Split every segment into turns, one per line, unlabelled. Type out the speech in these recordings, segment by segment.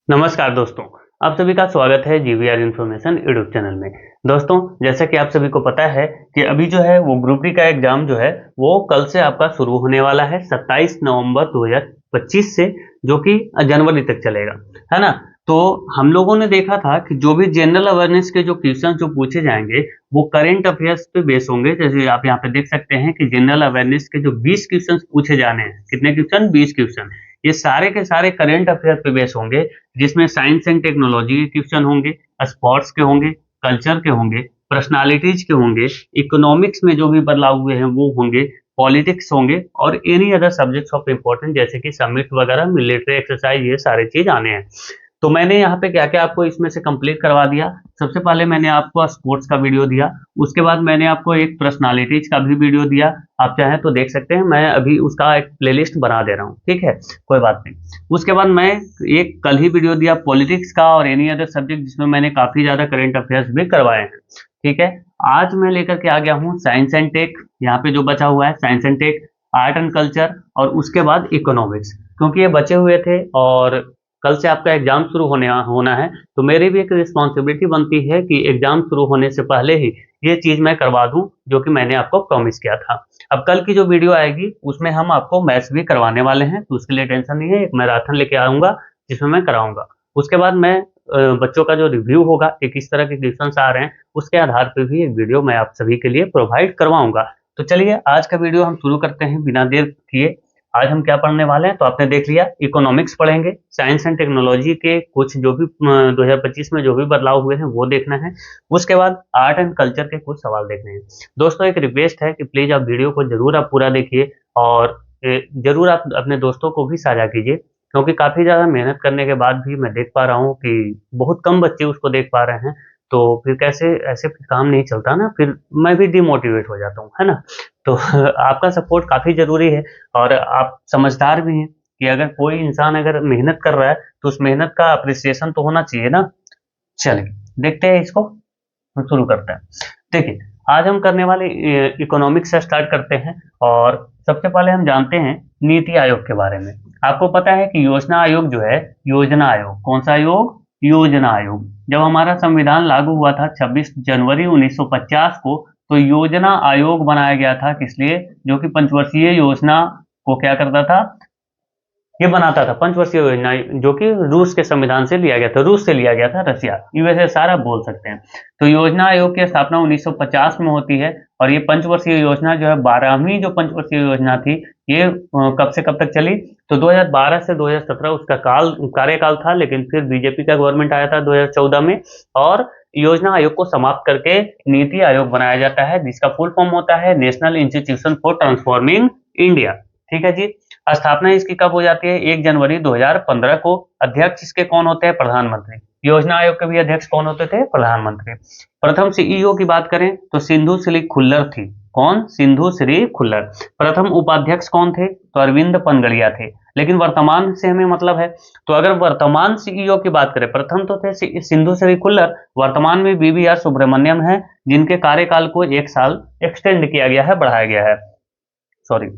नमस्कार दोस्तों, आप सभी का स्वागत है जीवीआर इन्फॉर्मेशन यूट्यूब चैनल में। दोस्तों, जैसा कि आप सभी को पता है कि अभी जो है वो ग्रुप डी का एग्जाम जो है वो कल से आपका शुरू होने वाला है 27 नवंबर 2025 से, जो कि जनवरी तक चलेगा, है ना। तो हम लोगों ने देखा था कि जो भी जनरल अवेयरनेस के जो क्वेश्चन जो पूछे जाएंगे वो करेंट अफेयर्स पे बेस होंगे। जैसे आप यहाँ पे देख सकते हैं कि जनरल अवेयरनेस के जो 20 क्वेश्चन पूछे जाने हैं, कितने क्वेश्चन, 20 क्वेश्चन, ये सारे के सारे करेंट अफेयर पे बेस होंगे, जिसमें साइंस एंड टेक्नोलॉजी के क्वेश्चन होंगे, स्पोर्ट्स के होंगे, कल्चर के होंगे, पर्सनालिटीज के होंगे, इकोनॉमिक्स में जो भी बदलाव हुए हैं वो होंगे, पॉलिटिक्स होंगे और any other subjects of important जैसे कि समिट वगैरह, मिलिट्री एक्सरसाइज, ये सारे चीज आने हैं। तो मैंने यहाँ पे क्या क्या आपको इसमें से कंप्लीट करवा दिया। सबसे पहले मैंने आपको स्पोर्ट्स का वीडियो दिया, उसके बाद मैंने आपको एक पर्सनालिटीज का भी वीडियो दिया। आप चाहें तो देख सकते हैं, मैं अभी उसका एक प्लेलिस्ट बना दे रहा हूँ, ठीक है, कोई बात नहीं। उसके बाद मैं एक कल ही वीडियो दिया पॉलिटिक्स का और एनी अदर सब्जेक्ट, जिसमें मैंने काफी ज्यादा करंट अफेयर्स भी करवाए हैं, ठीक है। आज मैं लेकर के आ गया हूँ साइंस एंड टेक, यहाँ पे जो बचा हुआ है science and tech, art and culture और उसके बाद इकोनॉमिक्स, क्योंकि ये बचे हुए थे और कल से आपका एग्जाम शुरू होना है। तो मेरी भी एक रिस्पॉन्सिबिलिटी बनती है कि एग्जाम शुरू होने से पहले ही ये चीज मैं करवा दूं, जो कि मैंने आपको प्रॉमिस किया था। अब कल की जो वीडियो आएगी उसमें हम आपको मैथ्स भी करवाने वाले हैं, तो उसके लिए टेंशन नहीं है, एक मैराथन लेके आऊंगा जिसमें मैं कराऊंगा। उसके बाद मैं बच्चों का जो रिव्यू होगा कि किस तरह के क्वेश्चन आ रहे हैं, उसके आधार पर भी एक वीडियो मैं आप सभी के लिए प्रोवाइड करवाऊंगा। तो चलिए आज का वीडियो हम शुरू करते हैं बिना देर किए। आज हम क्या पढ़ने वाले हैं तो आपने देख लिया, इकोनॉमिक्स पढ़ेंगे, साइंस एंड टेक्नोलॉजी के कुछ जो भी 2025 में जो भी बदलाव हुए हैं वो देखना है। उसके बाद आर्ट एंड कल्चर के कुछ सवाल देखने हैं। दोस्तों, एक रिक्वेस्ट है कि प्लीज आप वीडियो को जरूर आप पूरा देखिए और जरूर आप अपने दोस्तों को भी साझा कीजिए, क्योंकि काफी ज्यादा मेहनत करने के बाद भी मैं देख पा रहा हूँ कि बहुत कम बच्चे उसको देख पा रहे हैं। तो फिर कैसे, ऐसे फिर काम नहीं चलता ना, फिर मैं भी डिमोटिवेट हो जाता हूँ, है ना। तो आपका सपोर्ट काफी जरूरी है और आप समझदार भी हैं कि अगर कोई इंसान अगर मेहनत कर रहा है तो उस मेहनत का अप्रिसिएशन तो होना चाहिए ना। चलिए देखते हैं, इसको हम शुरू करते हैं। देखिए, आज हम करने वाले इकोनॉमिक्स से स्टार्ट करते हैं और सबसे पहले हम जानते हैं नीति आयोग के बारे में। आपको पता है कि योजना आयोग जो है, योजना आयोग, कौन सा आयोग, योजना आयोग, जब हमारा संविधान लागू हुआ था 26 जनवरी 1950 को, तो योजना आयोग बनाया गया था, किस लिए, जो कि पंचवर्षीय योजना को क्या करता था, ये बनाता था। पंचवर्षीय योजना जो कि रूस के संविधान से लिया गया था, रूस से लिया गया था, रसिया, यूएसएसआर आप बोल सकते हैं। तो योजना आयोग की स्थापना 1950 में होती है और ये पंचवर्षीय योजना जो है 12वीं जो पंचवर्षीय योजना थी, ये कब से कब तक चली, तो 2012 से 2017 उसका कार्यकाल था। लेकिन फिर बीजेपी का गवर्नमेंट आया था 2014 में और योजना आयोग को समाप्त करके नीति आयोग बनाया जाता है, जिसका फुल फॉर्म होता है national institution for transforming India, ठीक है जी। स्थापना इसकी कब हो जाती है, 1 जनवरी 2015 को। अध्यक्ष इसके कौन होते हैं, प्रधानमंत्री। योजना आयोग के भी अध्यक्ष कौन होते थे, प्रधानमंत्री। प्रथम सीईओ की बात करें तो सिंधु श्री खुल्लर थी, कौन, सिंधु श्री खुल्लर। प्रथम उपाध्यक्ष कौन थे, तो अरविंद पनगड़िया थे। लेकिन वर्तमान से हमें मतलब है, तो अगर वर्तमान सीईओ की बात करें, प्रथम तो थे सिंधु श्री खुल्लर, वर्तमान में बीवीआर सुब्रमण्यम है, जिनके कार्यकाल को 1 साल एक्सटेंड किया गया है, बढ़ाया गया है, सॉरी।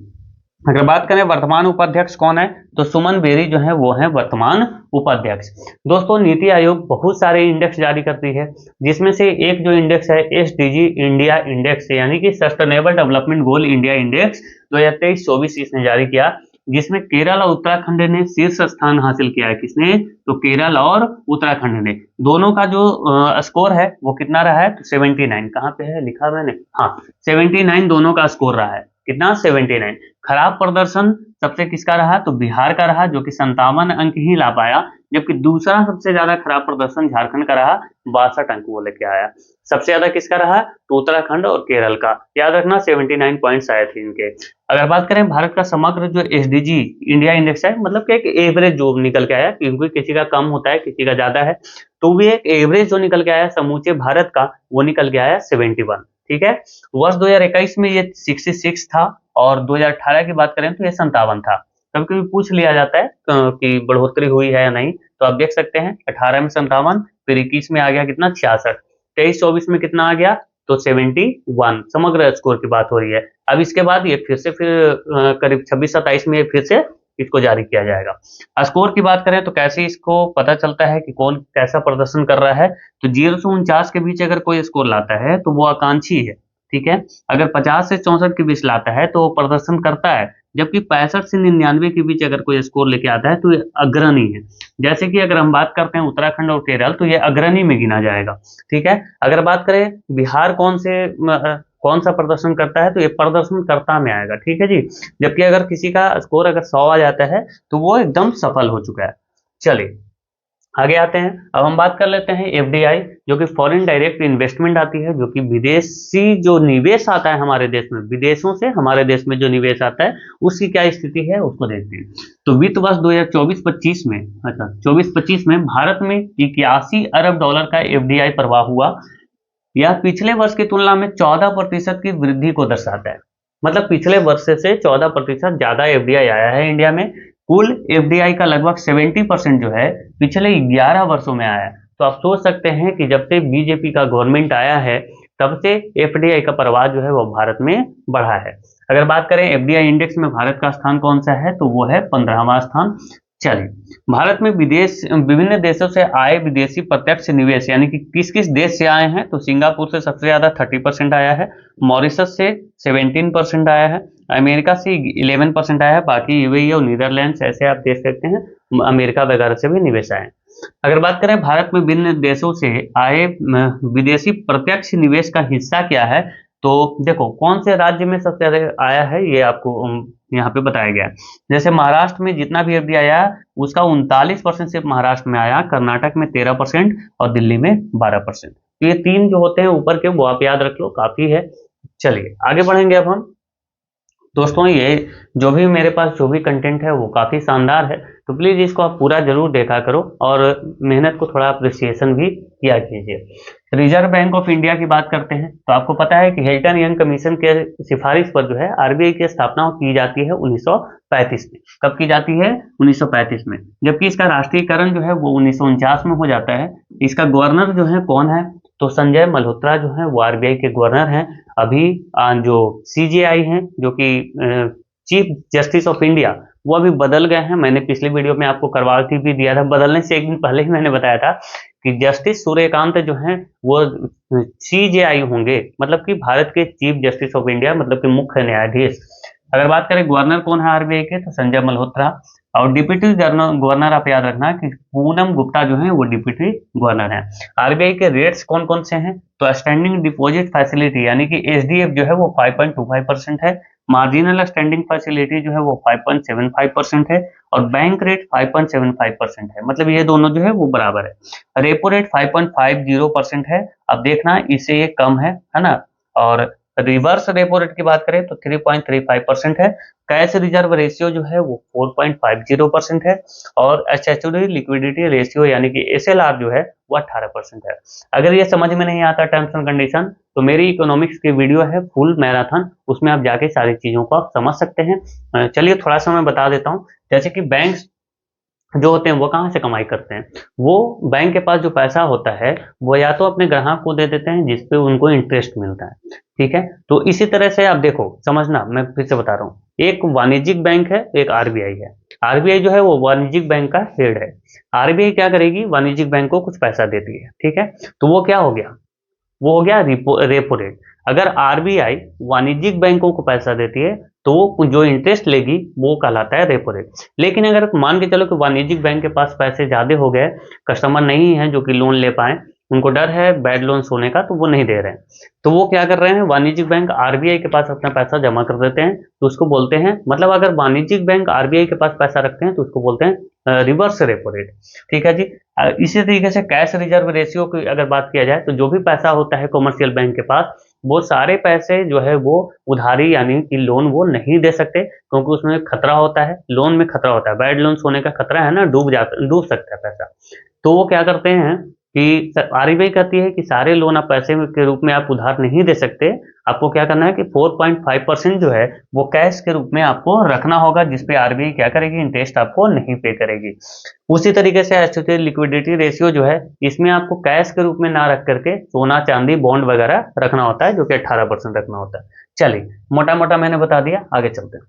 अगर बात करें वर्तमान उपाध्यक्ष कौन है, तो सुमन बेरी जो है वो है वर्तमान उपाध्यक्ष। दोस्तों, नीति आयोग बहुत सारे इंडेक्स जारी करती है, जिसमें से एक जो इंडेक्स है एसडीजी इंडिया इंडेक्स, यानी कि sustainable development goal India index 2023-24 इसने जारी किया, जिसमें केरल और उत्तराखंड ने शीर्ष स्थान हासिल किया है। किसने, तो केरल और उत्तराखंड ने, दोनों का जो स्कोर है वो कितना रहा है, तो 79, कहाँ पे है लिखा मैंने, हाँ 79 दोनों का स्कोर रहा है, कितना, 79। खराब प्रदर्शन सबसे किसका रहा, तो बिहार का रहा, जो कि 57 अंक ही ला पाया, जबकि दूसरा सबसे ज्यादा खराब प्रदर्शन झारखंड का रहा, 62 अंक वो लेके आया। सबसे ज्यादा किसका रहा, तो उत्तराखंड और केरल का, याद रखना 79 पॉइंट्स आए थे इनके। अगर बात करें भारत का समग्र जो एसडीजी इंडिया इंडेक्स है, मतलब कि एक एवरेज जो निकल के आया, क्योंकि किसी का कम होता है किसी का ज्यादा है, तो भी एक एवरेज जो निकल के आया समूचे भारत का, वो निकल के आया 71, ठीक है। वर्ष 2021 में ये 66 था और 2018 की बात करें तो ये 57 था। कभी कभी पूछ लिया जाता है कि बढ़ोतरी हुई है या नहीं, तो आप देख सकते हैं 18 में 57, फिर 21 में आ गया कितना, 66, 23-24 में कितना आ गया, तो 71, समग्र स्कोर की बात हो रही है। अब इसके बाद ये फिर से करीब 26-27 में फिर से इसको जारी किया जाएगा। स्कोर की बात करें तो कैसे इसको पता चलता है कि कौन कैसा प्रदर्शन कर रहा है, तो 0 से 49 के बीच अगर कोई स्कोर लाता है तो वो आकांक्षी है, ठीक है। अगर 50 से 64 के बीच लाता है तो वो प्रदर्शन करता है, जबकि 65 से 99 के बीच अगर कोई स्कोर लेके आता है तो ये अग्रणी है। जैसे कि अगर हम बात करते हैं उत्तराखंड और केरल, तो ये अग्रणी में गिना जाएगा, ठीक है। अगर बात करें बिहार कौन सा प्रदर्शन करता है, तो ये प्रदर्शनकर्ता में आएगा, ठीक है जी। जबकि अगर किसी का स्कोर अगर 100 आ जाता है तो वो एकदम सफल हो चुका है। चलिए आगे आते हैं। अब हम बात कर लेते हैं एफडीआई, जो कि फॉरेन डायरेक्ट इन्वेस्टमेंट आती है, जो कि विदेशी जो निवेश आता है हमारे देश में, विदेशों से हमारे देश में जो निवेश आता है उसकी क्या स्थिति है उसको देखते हैं। तो वित्त वर्ष 2024-25 में, अच्छा 24-25 में भारत में 81 अरब डॉलर का एफडीआई प्रवाह हुआ। यह पिछले वर्ष की तुलना में 14% की वृद्धि को दर्शाता है। मतलब पिछले वर्ष से 14% ज्यादा एफडीआई आया है इंडिया में। कुल एफडीआई का लगभग 70% जो है पिछले 11 वर्षों में आया है। तो आप सोच सकते हैं कि जब से बीजेपी का गवर्नमेंट आया है तब से एफडीआई का प्रवाह जो है वो भारत में बढ़ा है। अगर बात करें एफडीआई इंडेक्स में भारत का स्थान कौन सा है, तो वो है 15वां स्थान। चलिए भारत में विभिन्न देशों से आए विदेशी प्रत्यक्ष निवेश यानी कि किस किस देश से आए हैं, तो सिंगापुर से सबसे ज्यादा 30% आया है, मॉरिशस से 17% आया है, अमेरिका से 11% आया है, बाकी यूएई और नीदरलैंड ऐसे आप देख सकते हैं, अमेरिका वगैरह से भी निवेश आए हैं। अगर बात करें भारत में विभिन्न देशों से आए विदेशी प्रत्यक्ष निवेश का हिस्सा क्या है, तो देखो कौन से राज्य में सबसे ज्यादा आया है ये आपको यहाँ पे बताया गया है। जैसे महाराष्ट्र में जितना भी एफडीआई आया उसका 39% सिर्फ महाराष्ट्र में आया, कर्नाटक में 13% और दिल्ली में 12%। तो ये तीन जो होते हैं ऊपर के वो आप याद रख लो, काफी है। चलिए आगे बढ़ेंगे अब हम। दोस्तों ये जो भी मेरे पास जो भी कंटेंट है वो काफ़ी शानदार है, तो प्लीज़ इसको आप पूरा जरूर देखा करो और मेहनत को थोड़ा अप्रिसिएशन भी किया कीजिए। रिजर्व बैंक ऑफ इंडिया की बात करते हैं तो आपको पता है कि हिल्टन यंग कमीशन के सिफारिश पर जो है आरबीआई की स्थापना की जाती है 1935 में। कब की जाती है? 1935 में। जबकि इसका राष्ट्रीयकरण जो है वो 1949 में हो जाता है। इसका गवर्नर जो है कौन है, तो संजय मल्होत्रा जो है वो आरबीआई के गवर्नर हैं। अभी जो सीजेआई हैं जो कि चीफ जस्टिस ऑफ इंडिया, वो अभी बदल गए हैं। मैंने पिछली वीडियो में आपको करवाती भी दिया था, बदलने से एक दिन पहले ही मैंने बताया था कि जस्टिस सूर्यकांत जो हैं वो सीजेआई होंगे, मतलब कि भारत के चीफ जस्टिस ऑफ इंडिया, मतलब कि मुख्य न्यायाधीश। अगर बात करें गवर्नर कौन है आरबीआई के, तो संजय मल्होत्रा। और डिप्टी गवर्नर आप याद रखना कि पूनम गुप्ता जो है वो डिप्टी गवर्नर है। आरबीआई के रेट्स कौन कौन से हैं, तो स्टैंडिंग डिपॉजिट फैसिलिटी यानी कि एसडीएफ जो है वो 5.25% है, मार्जिनल स्टैंडिंग फैसिलिटी जो है वो 5.75% है और बैंक रेट 5.75% है। मतलब ये दोनों जो है वो बराबर है। रेपो रेट 5.50% है। अब देखना इससे ये कम है ना। और रिवर्स रेपो रेट की बात करें तो 3.35% है। कैश रिजर्व रेशियो जो है वो 4.50% है और स्टैट्यूटरी लिक्विडिटी रेशियो यानी कि एसएलआर जो है वो 18% है। अगर ये समझ में नहीं आता टर्म्स एंड कंडीशन, तो मेरी इकोनॉमिक्स की वीडियो है फुल मैराथन, उसमें आप जाके सारी चीजों को आप समझ सकते हैं। चलिए थोड़ा सा मैं बता देता हूँ। जैसे कि बैंक जो होते हैं वो कहाँ से कमाई करते हैं, वो बैंक के पास जो पैसा होता है वो या तो अपने ग्राहक को दे देते हैं जिसपे उनको इंटरेस्ट मिलता है, ठीक है। तो इसी तरह से आप देखो, समझना, मैं फिर से बता रहा हूँ, एक वाणिज्यिक बैंक है, एक आरबीआई है। आरबीआई जो है वो वाणिज्यिक बैंक का हेड है। आरबीआई क्या करेगी, वाणिज्यिक बैंक को कुछ पैसा देती है, ठीक है। तो वो क्या हो गया, वो हो गया रेपो रेट। अगर आरबीआई वाणिज्यिक बैंकों को पैसा देती है तो जो इंटरेस्ट लेगी वो कहलाता है रेपो रेट। लेकिन अगर मान के चलो कि वाणिज्यिक बैंक के पास पैसे ज्यादा हो गए, कस्टमर नहीं है जो कि लोन ले पाए, उनको डर है बैड लोन्स होने का, तो वो नहीं दे रहे हैं, तो वो क्या कर रहे हैं, वाणिज्यिक बैंक आरबीआई के पास अपना पैसा जमा कर देते हैं, तो उसको बोलते हैं, मतलब अगर वाणिज्यिक बैंक आरबीआई के पास पैसा रखते हैं तो उसको बोलते हैं रिवर्स रेपो रेट, ठीक है जी। इसी तरीके से कैश रिजर्व रेशियो की अगर बात किया जाए तो जो भी पैसा होता है कॉमर्शियल बैंक के पास, वो सारे पैसे जो है वो उधारी यानी कि लोन वो नहीं दे सकते, क्योंकि उसमें खतरा होता है, लोन में खतरा होता है, बैड लोन्स होने का खतरा है ना, डूब सकता है पैसा। तो वो क्या करते हैं कि आरबीआई कहती है कि सारे लोन आप पैसे के रूप में आप उधार नहीं दे सकते, आपको क्या करना है कि 4.5% जो है वो कैश के रूप में आपको रखना होगा, जिसपे आरबीआई क्या करेगी, इंटरेस्ट आपको नहीं पे करेगी। उसी तरीके से एस्टेट लिक्विडिटी रेशियो जो है, इसमें आपको कैश के रूप में ना रख करके सोना चांदी बॉन्ड वगैरह रखना होता है, जो कि 18% रखना होता है। चलिए मोटा मोटा मैंने बता दिया, आगे चलते हैं।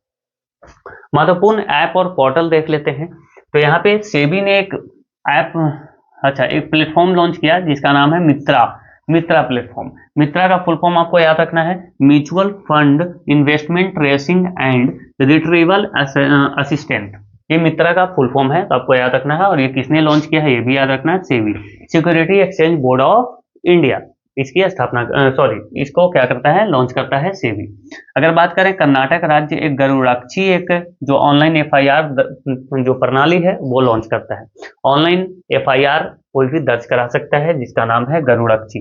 महत्वपूर्ण ऐप और पोर्टल देख लेते हैं। तो यहाँ पे सेबी ने एक ऐप, अच्छा, एक प्लेटफॉर्म लॉन्च किया जिसका नाम है मित्रा। मित्रा प्लेटफॉर्म, मित्रा का फुल फॉर्म आपको याद रखना है mutual fund investment tracing and retrieval assistant. ये मित्रा का फुल फॉर्म है, तो आपको याद रखना है। और ये किसने लॉन्च किया है ये भी याद रखना है, SEBI, security exchange board of India, इसकी स्थापना, सॉरी, इसको क्या करता है, लॉन्च करता है सेबी। अगर बात करें कर्नाटक राज्य एक गरुड़ाक्षी एक जो ऑनलाइन एफआईआर जो प्रणाली है वो लॉन्च करता है। ऑनलाइन एफआईआर कोई भी दर्ज करा सकता है जिसका नाम है गरुड़ाक्षी।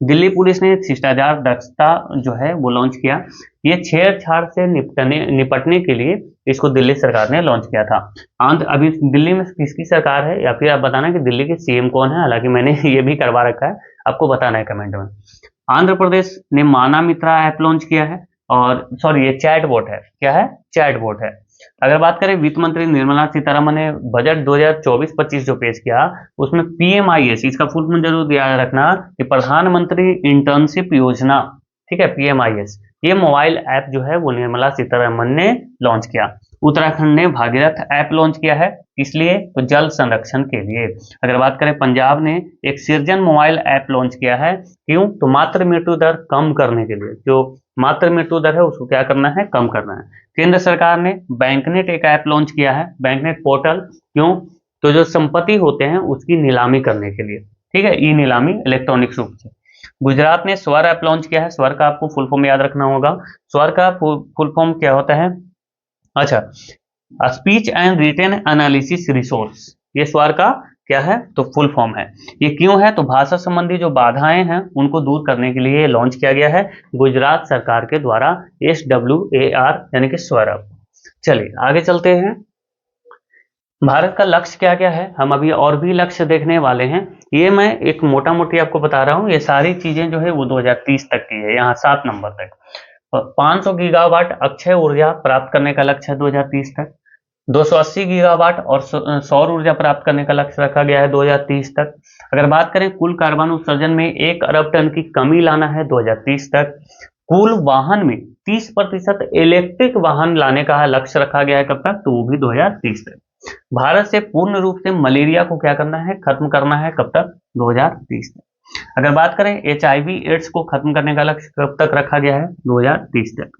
दिल्ली पुलिस ने शिष्टाचार दक्षता जो है वो लॉन्च किया। ये छेड़छाड़ से निपटने के लिए इसको दिल्ली सरकार ने लॉन्च किया था। अभी दिल्ली में किसकी सरकार है, या फिर आप बताना कि दिल्ली के सीएम कौन है, हालांकि मैंने ये भी करवा रखा है, आपको बताना है कमेंट में। आंध्र प्रदेश ने माना मित्रा ऐप लॉन्च किया है, और सॉरी ये चैट बोट है, क्या है, चैट बोट है। अगर बात करें वित्त मंत्री निर्मला सीतारमण ने बजट 2024-25 जो पेश किया उसमें पीएमआईएस, इसका फुल फॉर्म जरूर याद रखना कि प्रधानमंत्री इंटर्नशिप योजना, ठीक है, पीएमआईएस, ये मोबाइल ऐप जो है वो निर्मला सीतारमण ने लॉन्च किया। उत्तराखंड ने भागीरथ ऐप लॉन्च किया है, इसलिए तो जल संरक्षण के लिए। अगर बात करें पंजाब ने एक सृजन मोबाइल ऐप लॉन्च किया है, क्यों, तो मातृ मृत्यु दर कम करने के लिए, जो मातृ मृत्यु दर है उसको क्या करना है, कम करना है। केंद्र सरकार ने बैंकनेट एक ऐप लॉन्च किया है, बैंकनेट पोर्टल, क्यों, तो जो संपत्ति होते हैं उसकी नीलामी करने के लिए, ठीक है, ई नीलामी इलेक्ट्रॉनिक रूप से। गुजरात ने स्वर ऐप लॉन्च किया है, स्वर का आपको फुल फॉर्म याद रखना होगा। स्वर का फुल फॉर्म क्या होता है, अच्छा, speech and written analysis resource, ये स्वर का क्या है, तो फुल फॉर्म है। ये क्यों है, तो भाषा संबंधी जो बाधाएं हैं उनको दूर करने के लिए लॉन्च किया गया है गुजरात सरकार के द्वारा, SWAR यानी कि स्वर ऐप। चलिए आगे चलते हैं। भारत का लक्ष्य क्या क्या है, हम अभी और भी लक्ष्य देखने वाले हैं। ये मैं एक मोटा मोटी आपको बता रहा हूँ, ये सारी चीजें जो है वो 2030 तक की है, यहाँ 7 नंबर तक। 500 गीगावाट अक्षय ऊर्जा प्राप्त करने का लक्ष्य है 2030 तक। 280 गीगावाट और सौर ऊर्जा प्राप्त करने का लक्ष्य रखा गया है 2030 तक। अगर बात करें कुल कार्बन उत्सर्जन में 1 अरब टन की कमी लाना है 2030 तक। कुल वाहन में 30% इलेक्ट्रिक वाहन लाने का लक्ष्य रखा गया है, कब तक, तो वो भी 2030 तक। भारत से पूर्ण रूप से मलेरिया को क्या करना है, खत्म करना है, कब तक, 2030 तक। अगर बात करें HIV एड्स को खत्म करने का लक्ष्य कब तक रखा गया है, 2030 तक।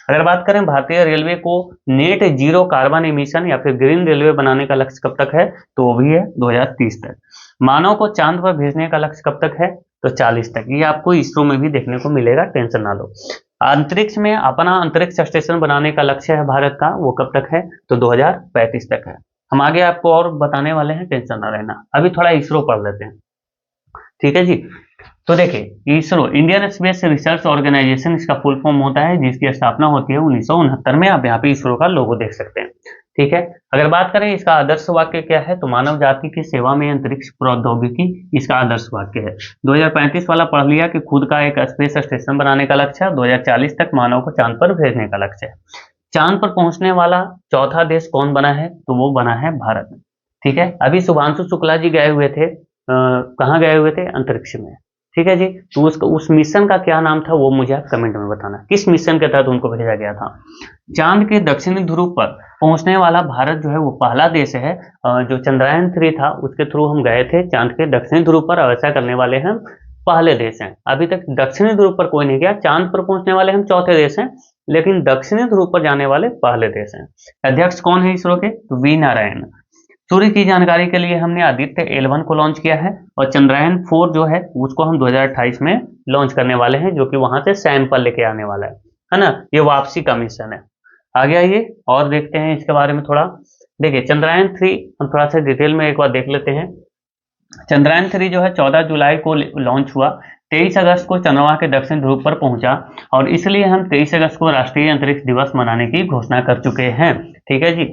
अगर बात करें भारतीय रेलवे को नेट जीरो कार्बन एमिशन या फिर ग्रीन रेलवे बनाने का लक्ष्य कब तक है, तो वो भी है 2030 तक। मानव को चांद पर भेजने का लक्ष्य कब तक है, तो 40 तक। ये आपको इसरो में भी देखने को मिलेगा, टेंशन ना लो। अंतरिक्ष में अपना अंतरिक्ष स्टेशन बनाने का लक्ष्य है भारत का, वो कब तक है, तो 2035 तक है। हम आगे आपको और बताने वाले हैं, टेंशन ना रहना। अभी थोड़ा इसरो पढ़ लेते हैं, ठीक है जी। तो देखिए ISRO Indian Space Research Organisation इसका फुल फॉर्म होता है, जिसकी स्थापना होती है 1969 में। आप यहाँ पे इसरो का लोगो देख सकते हैं, ठीक है। अगर बात करें इसका आदर्श वाक्य क्या है, तो मानव जाति की सेवा में अंतरिक्ष प्रौद्योगिकी इसका आदर्श वाक्य है। 2035 वाला पढ़ लिया कि खुद का एक स्पेस स्टेशन बनाने का लक्ष्य है। 2040 तक मानव को चांद पर भेजने का लक्ष्य है। चांद पर पहुंचने वाला चौथा देश कौन बना है, तो वो बना है भारत, ठीक है। अभी शुभांशु शुक्ला जी गए हुए थे, कहाँ गए हुए थे, अंतरिक्ष में, ठीक है जी। तो उस मिशन का क्या नाम था वो मुझे आप कमेंट में बताना, किस मिशन के तहत उनको भेजा गया था। चांद के दक्षिणी ध्रुव पर पहुंचने वाला भारत जो है वो पहला देश है। जो चंद्रयान 3 था उसके थ्रू हम गए थे चांद के दक्षिणी ध्रुव पर, ऐसा करने वाले हम पहले देश हैं। अभी तक दक्षिणी ध्रुव पर कोई नहीं गया, चांद पर पहुंचने वाले हम चौथे देश हैं, लेकिन दक्षिणी ध्रुव पर जाने वाले पहले देश हैं। अध्यक्ष कौन है इसरो के, तो वी नारायण। सूर्य की जानकारी के लिए हमने आदित्य L1 को लॉन्च किया है, और चंद्रयान 4 जो है उसको हम 2028 में लॉन्च करने वाले हैं, जो कि वहां से सैंपल लेके आने वाला है ना। ये वापसी का मिशन है। आगे आइए और देखते हैं इसके बारे में थोड़ा। देखिए चंद्रयान 3 हम थोड़ा सा डिटेल में एक बार देख लेते हैं। चंद्रयान 3 जो है 14 जुलाई को लॉन्च हुआ, 23 अगस्त को चंद्रमा के दक्षिण ध्रुव पर पहुंचा, और इसलिए हम 23 अगस्त को राष्ट्रीय अंतरिक्ष दिवस मनाने की घोषणा कर चुके हैं, ठीक है जी।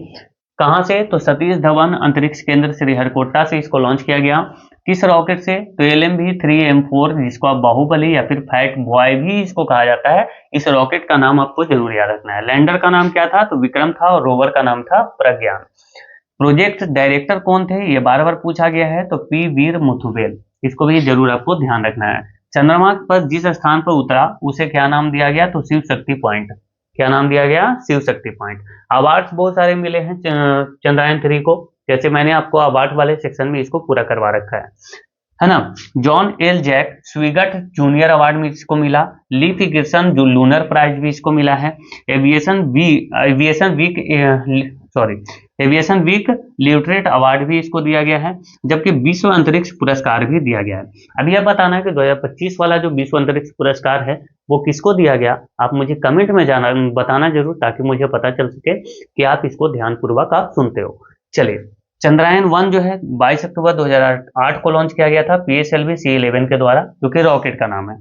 कहां से, तो सतीश धवन अंतरिक्ष केंद्र श्रीहरिकोटा से इसको लॉन्च किया गया। किस रॉकेट से, तो LMV-3M4, जिसको आप बाहुबली या फिर फैट बॉय भी इसको कहा जाता है। इस रॉकेट का नाम आपको जरूर याद रखना है। लैंडर का नाम क्या था, तो विक्रम था, और रोवर का नाम था प्रज्ञान। प्रोजेक्ट डायरेक्टर कौन थे, ये बार बार पूछा गया है, तो P वीर मुथुवेल, इसको भी जरूर आपको ध्यान रखना है। चंद्रमा पर जिस स्थान पर उतरा उसे क्या नाम दिया गया, तो शिव शक्ति पॉइंट, क्या नाम दिया गया? शिव शक्ति पॉइंट। अवार्ड्स बहुत सारे मिले हैं चंद्रयान 3 को, जैसे मैंने आपको अवार्ड वाले सेक्शन में इसको पूरा करवा रखा है ना। John L Jack Swigert junior award में इसको मिला। ली फिगरसन जो लूनर प्राइज भी इसको मिला है। एविएशन वीक लिटरेट अवार्ड भी इसको दिया गया है, जबकि विश्व अंतरिक्ष पुरस्कार भी दिया गया है। अब यह बताना है कि 2025 वाला जो विश्व अंतरिक्ष पुरस्कार है वो किसको दिया गया, आप मुझे कमेंट में बताना जरूर, ताकि मुझे पता चल सके कि आप इसको ध्यानपूर्वक आप सुनते हो। चलिए, चंद्रयान 1 जो है 22 अक्टूबर 2008 को लॉन्च किया गया था PSLV C11 के द्वारा, जो कि रॉकेट का नाम है।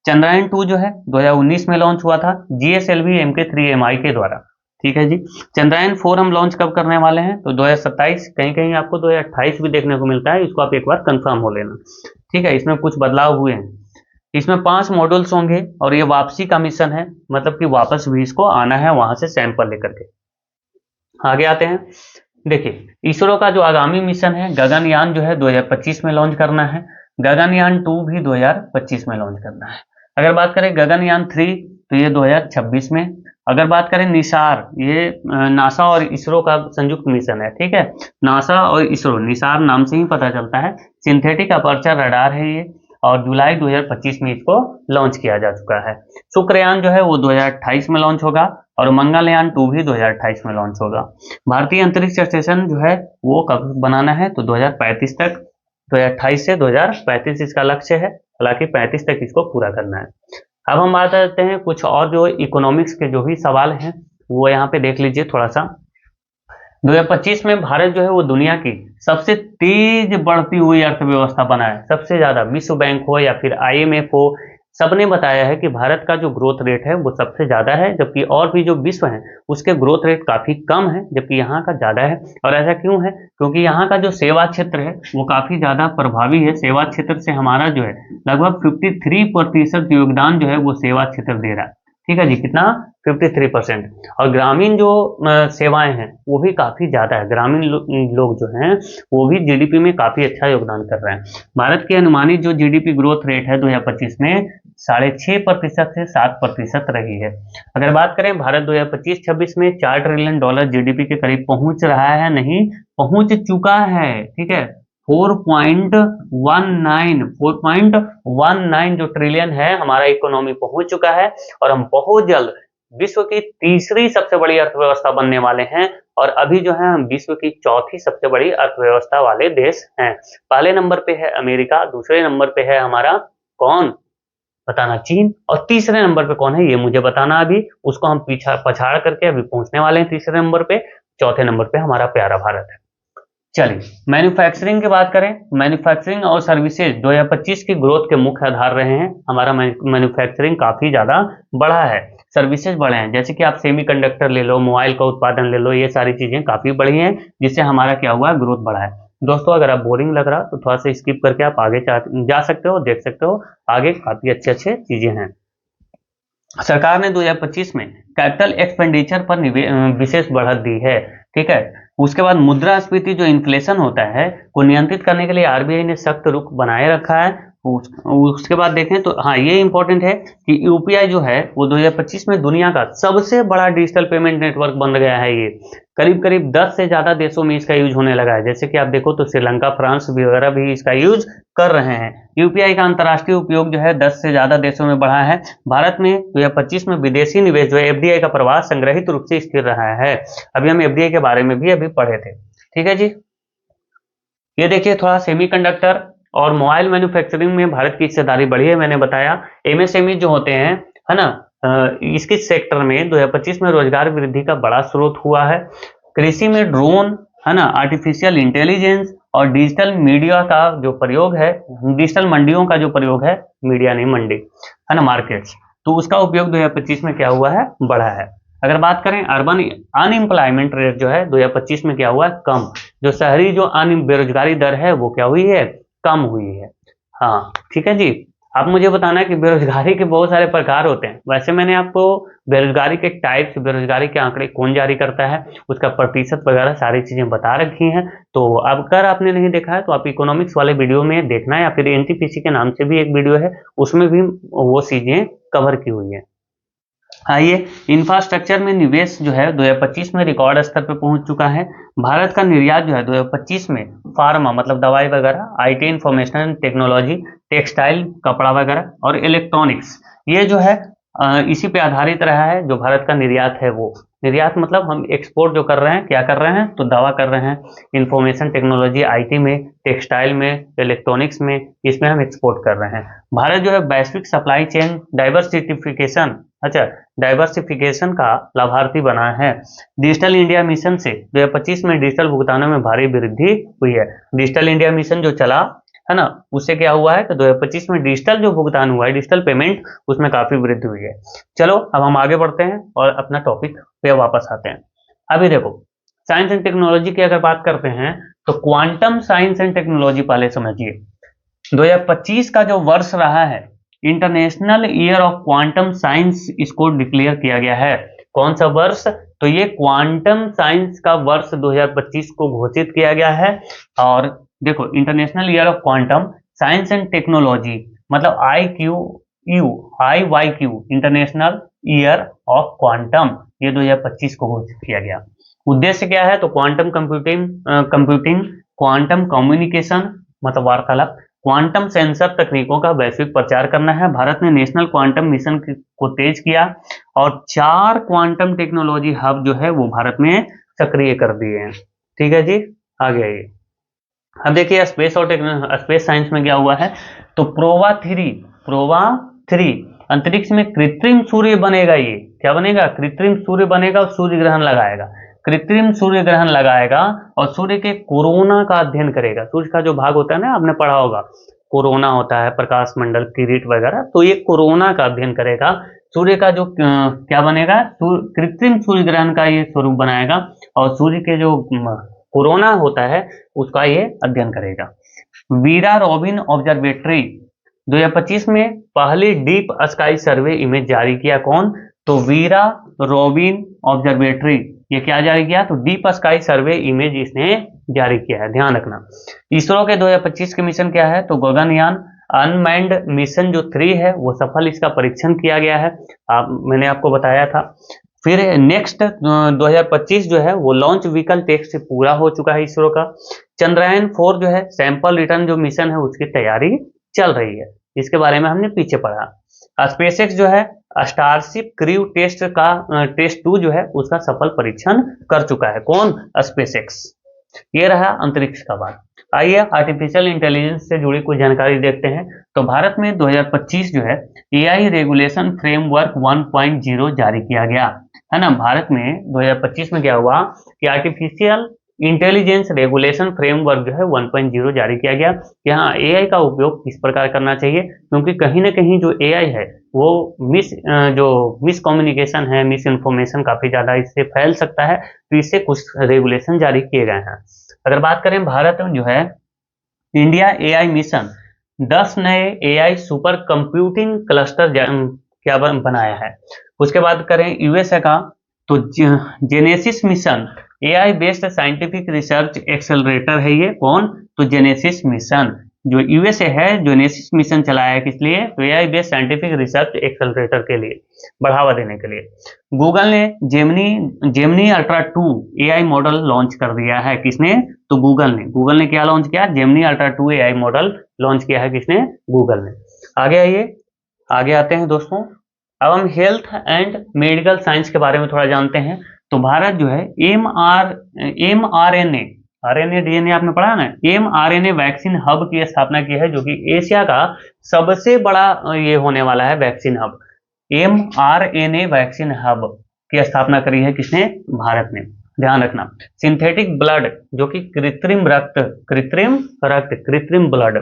चंद्रयान 2 जो है 2019 में लॉन्च हुआ था GSLV Mk3MI के द्वारा। ठीक है जी। चंद्रयान 4 हम लॉन्च कब करने वाले हैं? तो 2027, कहीं कहीं आपको 2028 भी देखने को मिलता है, इसको आप एक बार कंफर्म हो लेना। ठीक है, इसमें कुछ बदलाव हुए हैं। इसमें 5 मॉड्यूल्स होंगे और ये वापसी का मिशन है, मतलब कि वापस भी इसको आना है वहां से सैंपल लेकर के। आगे आते हैं। देखिए, इसरो का जो आगामी मिशन है गगनयान जो है 2025 में लॉन्च करना है। गगनयान 2 भी 2025 में लॉन्च करना है। अगर बात करें गगनयान 3 तो ये 2026 में। अगर बात करें निसार, ये नासा और इसरो का संयुक्त मिशन है। ठीक है, नासा और इसरो, निसार नाम से ही पता चलता है, सिंथेटिक अपर्चर रडार है ये, और जुलाई 2025 में इसको लॉन्च किया जा चुका है। शुक्रयान जो है वो 2028 में लॉन्च होगा और मंगलयान 2 भी 2028 में लॉन्च होगा। भारतीय अंतरिक्ष स्टेशन जो है वो कब बनाना है? तो 2035 तक, 2028 से 2035 इसका लक्ष्य है, हालांकि 35 तक इसको पूरा करना है। अब हम बात करते हैं कुछ और जो इकोनॉमिक्स के जो भी सवाल हैं वो यहाँ पे देख लीजिए थोड़ा सा। 2025 में भारत जो है वो दुनिया की सबसे तेज बढ़ती हुई अर्थव्यवस्था बना है, सबसे ज्यादा। विश्व बैंक हो या फिर IMF हो, सबने बताया है कि भारत का जो ग्रोथ रेट है वो सबसे ज्यादा है, जबकि और भी जो विश्व है उसके ग्रोथ रेट काफी कम है, जबकि यहाँ का ज्यादा है। और ऐसा क्यों है? क्योंकि यहाँ का जो सेवा क्षेत्र है वो काफी ज्यादा प्रभावी है। सेवा क्षेत्र से हमारा जो है लगभग 53% योगदान जो है वो सेवा क्षेत्र दे रहा है। ठीक है जी, कितना? 53%। और ग्रामीण जो सेवाएं हैं वो भी काफी ज्यादा है। ग्रामीण लोग जो हैं वो भी GDP में काफी अच्छा योगदान कर रहे हैं। भारत की अनुमानित जो GDP ग्रोथ रेट है 2025 में 6.5% से 7% रही है। अगर बात करें भारत 2025-26 में $4 ट्रिलियन GDP के करीब पहुंच रहा है, नहीं पहुंच चुका है। ठीक है, 4.19 जो ट्रिलियन है हमारा इकोनॉमी पहुंच चुका है, और हम बहुत जल्द विश्व की तीसरी सबसे बड़ी अर्थव्यवस्था बनने वाले हैं। और अभी जो है हम विश्व की चौथी सबसे बड़ी अर्थव्यवस्था वाले देश हैं। पहले नंबर पे है अमेरिका, दूसरे नंबर पे है हमारा कौन? बताना, चीन। और तीसरे नंबर पे कौन है ये मुझे बताना, अभी उसको हम पछाड़ करके अभी पहुंचने वाले हैं तीसरे नंबर पे। चौथे नंबर पे हमारा प्यारा भारत है। चलिए, मैन्युफैक्चरिंग की बात करें। मैन्युफैक्चरिंग और सर्विसेज 2025 की ग्रोथ के मुख्य आधार रहे हैं। हमारा मैन्युफैक्चरिंग काफी ज्यादा बढ़ा है, सर्विसेज बढ़े हैं, जैसे कि आप सेमीकंडक्टर ले लो, मोबाइल का उत्पादन ले लो, ये सारी चीजें काफी बढ़ी हैं, जिससे हमारा क्या हुआ? ग्रोथ बढ़ा है। दोस्तों, अगर आप बोरिंग लग रहा तो थोड़ा सा स्किप करके आप आगे जा सकते हो, देख सकते हो, आगे काफी अच्छे अच्छे चीजें हैं। सरकार ने 2025 में कैपिटल एक्सपेंडिचर पर विशेष बढ़त दी है। ठीक है, उसके बाद मुद्रास्फीति जो इन्फ्लेशन होता है को नियंत्रित करने के लिए RBI ने सख्त रुख बनाए रखा है। उसके बाद देखें तो हाँ, ये इंपॉर्टेंट है कि UPI जो है वो 2025 में दुनिया का सबसे बड़ा डिजिटल पेमेंट नेटवर्क बन गया है। ये करीब करीब 10 से ज्यादा देशों में इसका यूज होने लगा है। जैसे कि आप देखो तो श्रीलंका, फ्रांस वगैरह भी इसका यूज कर रहे हैं। UPI का अंतर्राष्ट्रीय उपयोग जो है 10 से ज्यादा देशों में बढ़ा है। भारत में 2025 में विदेशी निवेश जो है FDI का प्रवाह संग्रहित रूप से स्थिर रहा है। अभी हम FDI के बारे में भी अभी पढ़े थे। ठीक है जी, ये देखिए थोड़ा सेमीकंडक्टर और मोबाइल मैन्युफैक्चरिंग में भारत की हिस्सेदारी बढ़ी है। मैंने बताया MSME जो होते हैं, है ना, इसके सेक्टर में 2025 में रोजगार वृद्धि का बड़ा स्रोत हुआ है। कृषि में ड्रोन, है ना, आर्टिफिशियल इंटेलिजेंस और डिजिटल मीडिया का जो प्रयोग है, डिजिटल मंडियों का जो प्रयोग है, मीडिया नहीं मंडी, है ना, मार्केट्स, तो उसका उपयोग 2025 में क्या हुआ है? बढ़ा है। अगर बात करें अर्बन अनएम्प्लॉयमेंट रेट जो है 2025 में क्या हुआ है? कम। जो शहरी जो बेरोजगारी दर है वो क्या हुई है? कम हुई है। हाँ, ठीक है जी। अब मुझे बताना है कि बेरोजगारी के बहुत सारे प्रकार होते हैं। वैसे मैंने आपको बेरोजगारी के टाइप्स, बेरोजगारी के आंकड़े कौन जारी करता है, उसका प्रतिशत वगैरह सारी चीजें बता रखी हैं। तो अगर आपने नहीं देखा है तो आप इकोनॉमिक्स वाले वीडियो में देखना है, या फिर NTPC के नाम से भी एक वीडियो है, उसमें भी वो चीजें कवर की हुई है। आइए, इंफ्रास्ट्रक्चर में निवेश जो है 2025 में रिकॉर्ड स्तर पर पहुंच चुका है। भारत का निर्यात जो है 2025 में फार्मा मतलब दवाई वगैरह, आईटी इंफॉर्मेशन टेक्नोलॉजी, टेक्सटाइल कपड़ा वगैरह और इलेक्ट्रॉनिक्स, ये जो है इसी पे आधारित रहा है। जो भारत का निर्यात है वो निर्यात मतलब हम एक्सपोर्ट जो कर रहे हैं, क्या कर रहे हैं, तो दवा कर रहे हैं, इंफॉर्मेशन टेक्नोलॉजी आईटी में, टेक्सटाइल में, इलेक्ट्रॉनिक्स में, इसमें हम एक्सपोर्ट कर रहे हैं। भारत जो है वैश्विक सप्लाई चेन डाइवर्सिफिकेशन डाइवर्सिफिकेशन का लाभार्थी बना है। डिजिटल इंडिया मिशन से 2025 में डिजिटल भुगतानों में भारी वृद्धि हुई है। डिजिटल इंडिया मिशन जो चला है ना, उससे क्या हुआ है कि 2025 में डिजिटल जो भुगतान हुआ है, डिजिटल पेमेंट, उसमें काफी वृद्धि हुई है। चलो अब हम आगे बढ़ते हैं और अपना टॉपिक पे वापस आते हैं। अभी देखो, साइंस एंड टेक्नोलॉजी की अगर बात करते हैं तो क्वांटम साइंस एंड टेक्नोलॉजी पहले समझिए। 2025 का जो वर्ष रहा है, international year of quantum science इसको डिक्लेयर किया गया है। कौन सा वर्ष? तो ये क्वांटम साइंस का वर्ष 2025 को घोषित किया गया है। और देखो, international year of quantum science and technology मतलब IYQ international year of quantum, ये 2025 को घोषित किया गया। उद्देश्य क्या है? तो क्वांटम कंप्यूटिंग, क्वांटम कम्युनिकेशन मतलब वार्तालाप, क्वांटम सेंसर तकनीकों का वैश्विक प्रचार करना है। भारत ने नेशनल क्वांटम मिशन को तेज किया और 4 क्वांटम टेक्नोलॉजी हब जो है वो भारत में सक्रिय कर दिए हैं। ठीक है जी, आगे आइए। अब देखिए स्पेस और स्पेस साइंस में क्या हुआ है, तो प्रोवा थ्री अंतरिक्ष में कृत्रिम सूर्य बनेगा। ये क्या बनेगा? कृत्रिम सूर्य बनेगा और सूर्य ग्रहण लगाएगा। कृत्रिम सूर्य ग्रहण लगाएगा और सूर्य के कोरोना का अध्ययन करेगा। सूर्य का जो भाग होता है ना, आपने पढ़ा होगा, कोरोना होता है, प्रकाश मंडल, किरीट वगैरह, तो ये कोरोना का अध्ययन करेगा। सूर्य का जो क्या बनेगा, कृत्रिम सूर्य ग्रहण का ये स्वरूप बनाएगा और सूर्य के जो कोरोना होता है उसका ये अध्ययन करेगा। वीरा रॉबिन ऑब्जर्वेटरी 2025 में पहली डीप स्काई सर्वे इमेज जारी किया। कौन? तो वीरा रॉबिन ऑब्जर्वेटरी, ये क्या जारी किया? तो डीप स्काई सर्वे इमेज इसने जारी किया है, ध्यान रखना। इसरो के 2025 के मिशन क्या है? तो गगनयान अनमैन्ड मिशन जो 3 है वो सफल, इसका परीक्षण किया गया है, मैंने आपको बताया था। फिर नेक्स्ट 2025 जो है वो लॉन्च व्हीकल टेस्ट से पूरा हो चुका है इसरो का। चंद्रयान 4 जो है सैंपल रिटर्न जो मिशन है उसकी तैयारी चल रही है, इसके बारे में हमने पीछे पढ़ा। स्पेसएक्स जो है स्टारशिप क्रू टेस्ट 2 जो है उसका सफल परीक्षण कर चुका है। कौन? स्पेसएक्स। ये रहा अंतरिक्ष का बात। आइए आर्टिफिशियल इंटेलिजेंस से जुड़ी कुछ जानकारी देखते हैं। तो भारत में 2025 जो है एआई रेगुलेशन फ्रेमवर्क 1.0 जारी किया गया है ना। भारत में 2025 में क्या हुआ कि आर्टिफिशियल इंटेलिजेंस रेगुलेशन फ्रेमवर्क जो है 1.0 जारी किया गया। यहाँ एआई का उपयोग किस प्रकार करना चाहिए, क्योंकि कहीं ना कहीं जो एआई है वो मिस कम्युनिकेशन है, मिस इन्फॉर्मेशन काफी ज्यादा इससे फैल सकता है, तो इससे कुछ रेगुलेशन जारी किए गए हैं। अगर बात करें भारत में जो है इंडिया एआई मिशन 10 नए एआई सुपर कंप्यूटिंग क्लस्टर क्या बनाया है। उसके बाद करें यूएसए का, तो genesis mission AI based scientific research accelerator है ये। कौन? तो जेनेसिस मिशन जो यूएसए है, जेनेसिस मिशन चलाया है, किस लिए? तो AI based scientific research accelerator के लिए, बढ़ावा देने के लिए। गूगल ने Gemini ultra 2 AI model launch कर दिया है। किसने? तो गूगल ने क्या लॉन्च किया? Gemini ultra 2 AI model launch किया है। किसने? गूगल ने। आगे आइए, आगे आते हैं दोस्तों। अब हम हेल्थ एंड मेडिकल साइंस के बारे में थोड़ा जानते हैं। तो भारत जो है आरएनए डीएनए आपने पढ़ा ना, mRNA वैक्सीन हब की स्थापना की है, जो कि एशिया का सबसे बड़ा ये होने वाला है vaccine hub. mRNA vaccine hub की स्थापना करी है किसने? भारत ने। ध्यान रखना, सिंथेटिक ब्लड जो कि कृत्रिम ब्लड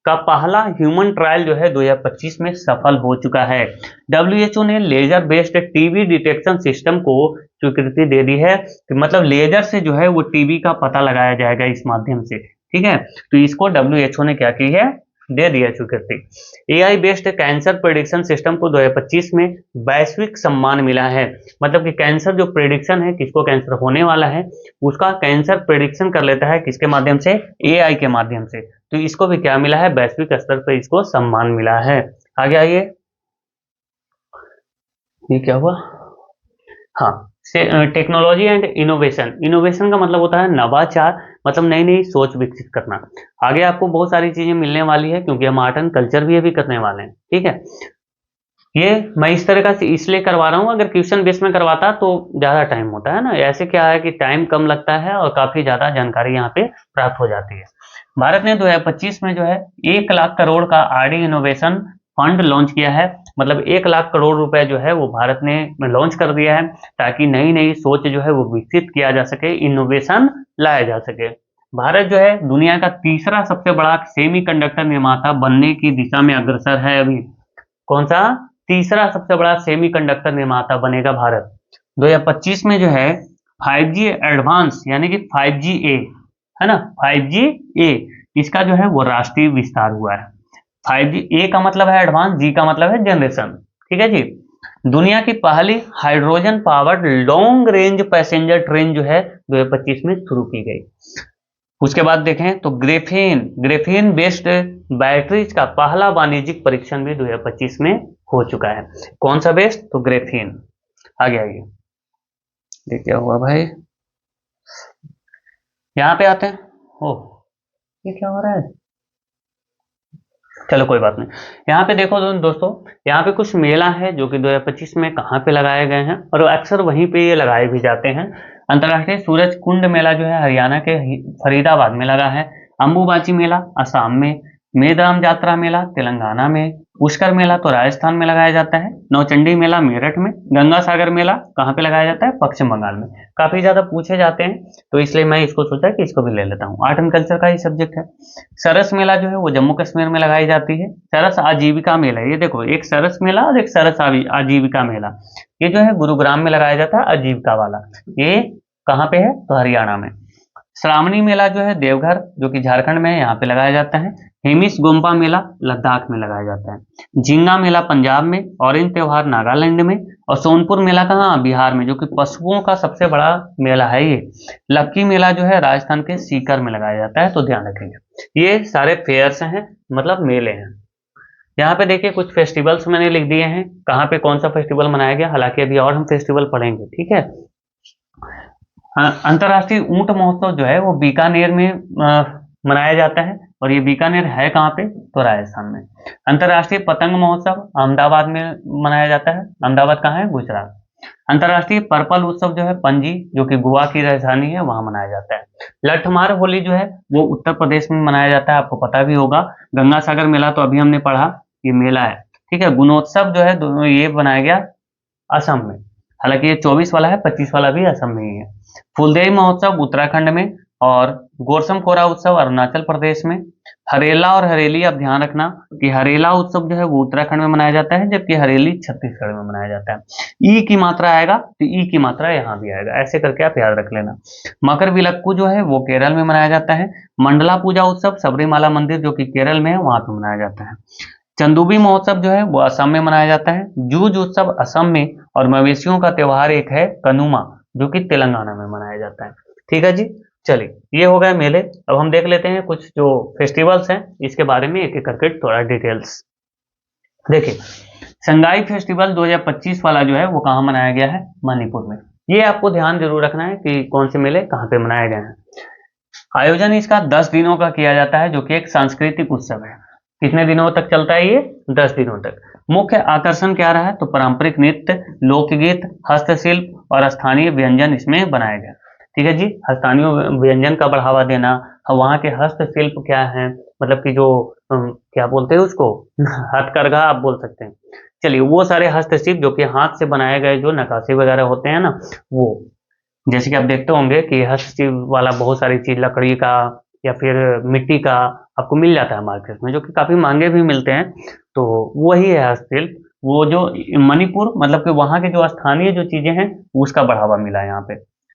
का पहला ह्यूमन ट्रायल जो है 2025 में सफल हो चुका है। WHO ने laser based TB detection system को स्वीकृति दे दी है, कि मतलब लेजर से जो है वो टीबी का पता लगाया जाएगा इस माध्यम से। ठीक है, तो इसको WHO ने क्या की है? दे दिया स्वीकृति। AI based cancer prediction system को 2025 में वैश्विक सम्मान मिला है। मतलब कि कैंसर जो प्रेडिक्शन है, किसको कैंसर होने वाला है, उसका कैंसर प्रेडिक्शन कर लेता है किसके माध्यम से? एआई के माध्यम से। तो इसको भी क्या मिला है? वैश्विक स्तर पर इसको सम्मान मिला है। आगे आइए, ये क्या हुआ, हाँ, टेक्नोलॉजी एंड इनोवेशन। इनोवेशन का मतलब होता है नवाचार, मतलब नई नई सोच विकसित करना। आगे आपको बहुत सारी चीजें मिलने वाली है क्योंकि हम आर्ट एंड कल्चर भी अभी करने वाले हैं, ठीक है। ये मैं इस तरह का इसलिए करवा रहा हूँ, अगर क्वेश्चन बेस में करवाता तो ज्यादा टाइम होता है ना, ऐसे क्या है कि टाइम कम लगता है और काफी ज्यादा जानकारी यहाँ पे प्राप्त हो जाती है। भारत ने 2025 में जो है 1 लाख करोड़ का आरडी इनोवेशन फंड लॉन्च किया है, मतलब 1 लाख करोड़ रुपए जो है वो भारत ने लॉन्च कर दिया है, ताकि नई नई सोच जो है वो विकसित किया जा सके, इनोवेशन लाया जा सके। भारत जो है दुनिया का तीसरा सबसे बड़ा सेमीकंडक्टर निर्माता बनने की दिशा में अग्रसर है अभी। कौन सा? तीसरा सबसे बड़ा सेमीकंडक्टर निर्माता बनेगा भारत। 2025 में जो है 5G एडवांस यानी कि 5G-A है ना, 5G-A इसका जो है वो राष्ट्रीय विस्तार हुआ है। 5G-A का मतलब है एडवांस, जी का मतलब है जनरेशन, ठीक है जी। दुनिया की पहली hydrogen powered long range passenger train जो है 2025 में शुरू की गई। उसके बाद देखें तो ग्रेफीन बेस्ड बैटरीज का पहला वाणिज्यिक परीक्षण भी 2025 में हो चुका है। कौन सा बेस्ड? तो ग्रेफीन। आगे आइए, ये क्या हुआ भाई, यहां पे आते हैं। ओह, ये क्या हो रहा है, चलो कोई बात नहीं। यहाँ पे देखो दोस्तों, यहाँ पे कुछ मेला है जो कि 2025 में कहाँ पे लगाए गए हैं और अक्सर वहीं पे ये लगाए भी जाते हैं। अंतर्राष्ट्रीय सूरज कुंड मेला जो है हरियाणा के फरीदाबाद में लगा है। अंबुबाची मेला असम में, मेदाम यात्रा मेला तेलंगाना में, पुष्कर मेला तो राजस्थान में लगाया जाता है, नौचंडी मेला मेरठ में, गंगा सागर मेला कहाँ पे लगाया जाता है? पश्चिम बंगाल में। काफी ज्यादा पूछे जाते हैं तो इसलिए मैं इसको सोचा कि इसको भी ले लेता हूँ, आर्ट एंड कल्चर का ही सब्जेक्ट है। सरस मेला जो है वो जम्मू कश्मीर में लगाई जाती है। सरस आजीविका मेला, ये देखो एक सरस मेला और एक सरस आजीविका मेला, ये जो है गुरुग्राम में लगाया जाता है आजीविका वाला, ये कहाँ पे है? तो हरियाणा में। श्रावणी मेला जो है देवघर जो कि झारखंड में है, यहाँ पे लगाया जाता है। हेमिस गोम्पा मेला लद्दाख में लगाया जाता है। झींगा मेला पंजाब में, ऑरेंज त्योहार नागालैंड में, और सोनपुर मेला कहाँ? बिहार में, जो कि पशुओं का सबसे बड़ा मेला है ये। लक्की मेला जो है राजस्थान के सीकर में लगाया जाता है, तो ध्यान रखेंगे। ये सारे फेयर्स हैं, मतलब मेले हैं। यहाँ पे देखिए कुछ फेस्टिवल्स मैंने लिख दिए हैं, कहाँ पे कौन सा फेस्टिवल मनाया गया, हालांकि अभी और हम फेस्टिवल पढ़ेंगे, ठीक है। अंतर्राष्ट्रीय ऊंट महोत्सव जो है वो बीकानेर में मनाया जाता है, और ये बीकानेर है कहाँ पे? तो राजस्थान में। अंतर्राष्ट्रीय पतंग महोत्सव अहमदाबाद में मनाया जाता है, अहमदाबाद कहाँ है? गुजरात। अंतर्राष्ट्रीय पर्पल उत्सव जो है पणजी जो कि गोवा की राजधानी है वहां मनाया जाता है। लठमार होली जो है वो उत्तर प्रदेश में मनाया जाता है, आपको पता भी होगा। गंगा सागर मेला तो अभी हमने पढ़ा, ये मेला है, ठीक है। गुणोत्सव जो है ये बनाया गया असम में, हालांकि ये 24 वाला है, 25 वाला भी असम में ही है। फुलदेई महोत्सव उत्तराखंड में, और गोरसम कोरा उत्सव अरुणाचल प्रदेश में। हरेला और हरेली, अब ध्यान रखना कि हरेला उत्सव जो है वो उत्तराखंड में मनाया जाता है, जबकि हरेली छत्तीसगढ़ में मनाया जाता है। ई की मात्रा आएगा तो ई की मात्रा यहाँ भी आएगा, ऐसे करके आप याद रख लेना। मकर विलक्कू जो है वो केरल में मनाया जाता है। मंडला पूजा उत्सव सबरीमाला मंदिर जो कि केरल में है वहां पे मनाया जाता है। चंदूबी महोत्सव जो है वो असम में मनाया जाता है। जूझ उत्सव असम में, और मवेशियों का त्योहार एक है कनुमा जो कि तेलंगाना में मनाया जाता है, ठीक है जी। चलिए ये हो गए मेले। अब हम देख लेते हैं कुछ जो फेस्टिवल्स हैं इसके बारे में एक एक करके थोड़ा डिटेल्स। देखिए संगाई फेस्टिवल 2025 वाला जो है वो कहाँ मनाया गया है? मणिपुर में। ये आपको ध्यान जरूर रखना है कि कौन से मेले कहाँ पे मनाए गए हैं। आयोजन इसका 10 दिनों का किया जाता है, जो कि एक सांस्कृतिक उत्सव है। कितने दिनों तक चलता है ये? 10 दिनों तक। मुख्य आकर्षण क्या रहा है? तो पारंपरिक नृत्य, लोकगीत, हस्तशिल्प और स्थानीय व्यंजन इसमें बनाए गए, ठीक है जी। स्थानीय व्यंजन का बढ़ावा देना, वहाँ के हस्तशिल्प क्या है, मतलब कि जो क्या बोलते हैं उसको हथकरघा आप बोल सकते हैं। चलिए वो सारे हस्तशिल्प जो कि हाथ से बनाए गए जो नक्काशी वगैरह होते हैं ना, वो जैसे कि आप देखते होंगे कि हस्तशिल्प वाला बहुत सारी चीज लकड़ी का या फिर मिट्टी का आपको मिल जाता है मार्केट में, जो कि काफी महंगे भी मिलते हैं। तो वही है हस्तशिल्प, वो जो मणिपुर मतलब कि वहाँ के जो स्थानीय जो चीजें हैं उसका बढ़ावा मिला है यहाँ पे,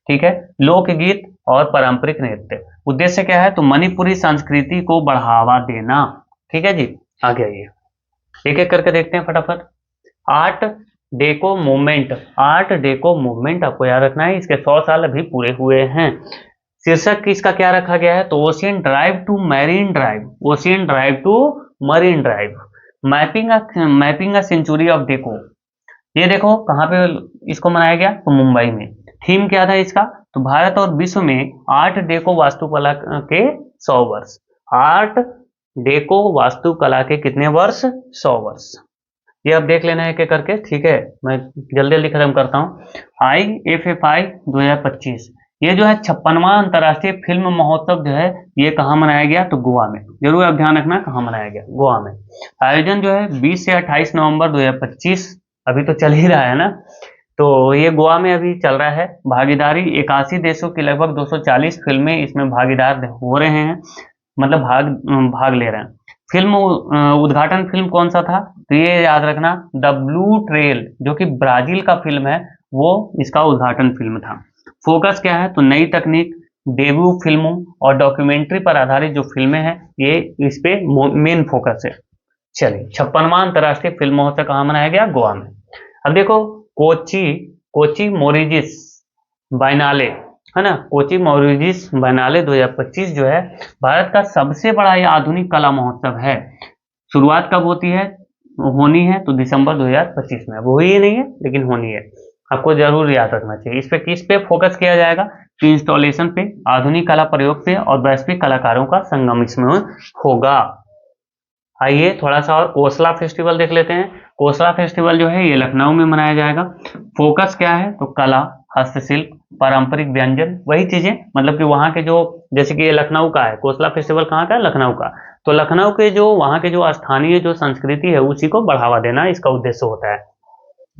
ठीक है। लोकगीत और पारंपरिक नृत्य, उद्देश्य क्या है? तो मणिपुरी संस्कृति को बढ़ावा देना, ठीक है जी। आगे आइए एक एक करके देखते हैं फटाफट। Art deco movement, art deco movement आपको याद रखना है, इसके 100 साल अभी पूरे हुए हैं। शीर्षक इसका क्या रखा गया है? तो Ocean Drive to Marine Drive, Ocean Drive to Marine Drive, mapping a century of Deco. ये देखो कहाँ पे इसको मनाया गया, तो मुंबई में। थीम क्या था इसका, तो भारत और विश्व में आर्ट डेको वास्तुकला के 100 वर्ष। आर्ट डेको वास्तुकला के कितने वर्ष, 100 वर्ष। ये अब देख लेना है एक एक करके, ठीक है। मैं जल्दी जल्दी खत्म करता हूँ। IFFI 2025, ये जो है 56वां अंतर्राष्ट्रीय फिल्म महोत्सव जो है, ये कहाँ मनाया गया, तो गोवा में। जरूर आप ध्यान रखना कहाँ मनाया गया, गोवा में। आयोजन जो है 20 से 28 नवंबर 2025, अभी तो चल ही रहा है ना, तो ये गोवा में अभी चल रहा है। भागीदारी 81 देशों की लगभग 240 फिल्में इसमें भागीदार हो रहे हैं, मतलब भाग ले रहे हैं। फिल्म उद्घाटन फिल्म कौन सा था, तो ये याद रखना, द ब्लू ट्रेल, जो कि ब्राजील का फिल्म है, वो इसका उद्घाटन फिल्म था। फोकस क्या है, तो नई तकनीक, डेब्यू फिल्मों और डॉक्यूमेंट्री पर आधारित जो फिल्में हैं, ये इस पे मेन फोकस है। चलिए, 56वां अंतर्राष्ट्रीय फिल्म महोत्सव कहाँ मनाया गया, गोवा में। अब देखो, कोची कोची मोरिजिस बाइनाले, है ना, कोची मॉरिजिस बाइनाले 2025 जो है भारत का सबसे बड़ा ये आधुनिक कला महोत्सव है। शुरुआत कब होती है, होनी है, तो दिसंबर 2025 में। अब हुई ही नहीं है, लेकिन होनी है, आपको जरूर याद रखना चाहिए। इस पे किस पे फोकस किया जाएगा, तो इंस्टॉलेशन पे, आधुनिक कला प्रयोग पे और वैश्विक कलाकारों का संगम इसमें होगा। आइए थोड़ा सा और कोसला फेस्टिवल देख लेते हैं। कोसला फेस्टिवल जो है ये लखनऊ में मनाया जाएगा। फोकस क्या है, तो कला, हस्तशिल्प, पारंपरिक व्यंजन, वही चीजें, मतलब कि वहाँ के जो, जैसे कि ये लखनऊ का है, कोसला फेस्टिवल कहाँ का है, लखनऊ का। तो लखनऊ के जो वहाँ के जो स्थानीय जो संस्कृति है, उसी को बढ़ावा देना इसका उद्देश्य होता है।